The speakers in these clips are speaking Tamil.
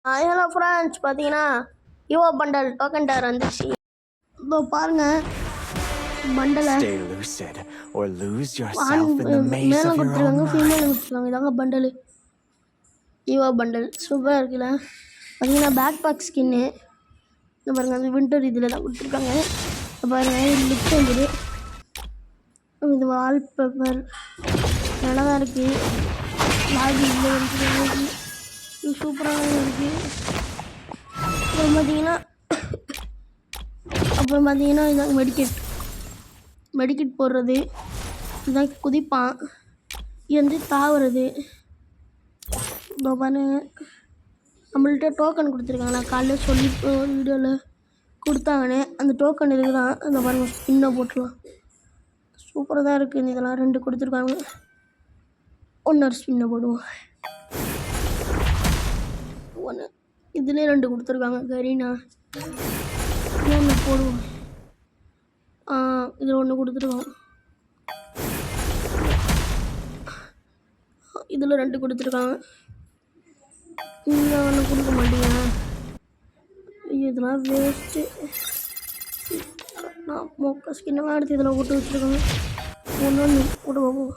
ஹலோ ஃப்ரெண்ட்ஸ், பார்த்தீங்கன்னா யுவோ பண்டல் டோக்கன் டவர் வந்துச்சு. இப்போ பாருங்க பண்டலை மேலே கொடுத்துருக்காங்க, ஃபீமேல் கொடுத்துருக்காங்க. இதாங்க பண்டலு, யுவோ பண்டல் சூப்பராக இருக்குல்ல. பார்த்தீங்கன்னா பேக் பேக் ஸ்கின்னு இந்த பாருங்கள், அந்த வின்டர் இதில் தான் கொடுத்துருக்காங்க. பாருங்கள் லிப் வந்துடு, இது வால் பேப்பர் நல்லா தான் இருக்குது. லாபி இதில் வந்து சூப்பராக இருக்குது. அப்புறம் பார்த்தீங்கன்னா இதான் மெடிக்கெட் போடுறது, இதுதான் குதிப்பான், இது வந்து தாவுறது. இப்போ பாருங்க நம்மள்கிட்ட டோக்கன் கொடுத்துருக்காங்க. நான் காலையில் சொல்லி வீடியோவில் கொடுத்தாங்கன்னு அந்த டோக்கன் இருக்குதான். அந்த பாருங்கள் ஸ்பின்னை போட்டுலாம் சூப்பராக தான் இருக்குது. இதெல்லாம் 2 கொடுத்துருக்காங்க. ஒன்று ஸ்பின்னை போடுவோம், ஒன்று இதுலேயே 2 கொடுத்துருக்காங்க. கரீனா ஒன்று போடுவோம், இதில் 1 கொடுத்துருக்கோம், இதில் 2 கொடுத்துருக்காங்க. இங்கே 1 கொடுக்க மாட்டீங்க, இதெல்லாம் வேஸ்ட்டு. நான் மொக்க ஸ்கின்னெல்லாம் எடுத்து இதில் போட்டு வச்சுருக்காங்க. ஒன்று போட்டு பார்ப்போம்.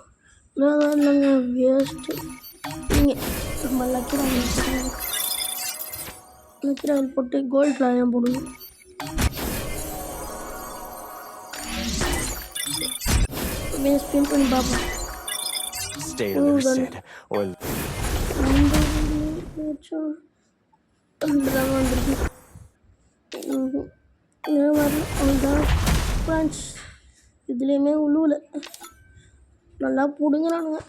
இல்லைதான் இல்லைங்க, வேஸ்ட்டு. நீங்கள் நம்ம லக்கிராயில் போட்டு கோல்டில் ஏன் போடுங்க. ஸ்பின் பண்ணி பார்ப்போம். வந்துருக்கு அவ்வளோதான் ஃப்ரெண்ட்ஸ். இதுலேயுமே உழுவலை, நல்லா பிடுங்குறானுங்க.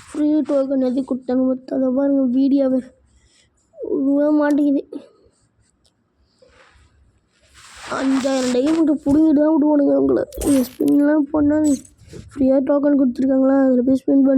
ஃப்ரீ டோக்கன் எது கொடுத்தாங்க மொத்தம் அதை பாருங்க, வீடியோவை உழுவ மாட்டேங்குது. 5000 டைமண்ட் பிடுங்கிட்டு தான் விடுவானுங்க உங்களை. ஸ்பின்லாம் பண்ணாது, ஃப்ரீயாக டோக்கன் கொடுத்துருக்காங்களா, அதில் போய் ஸ்பின் பண்ணி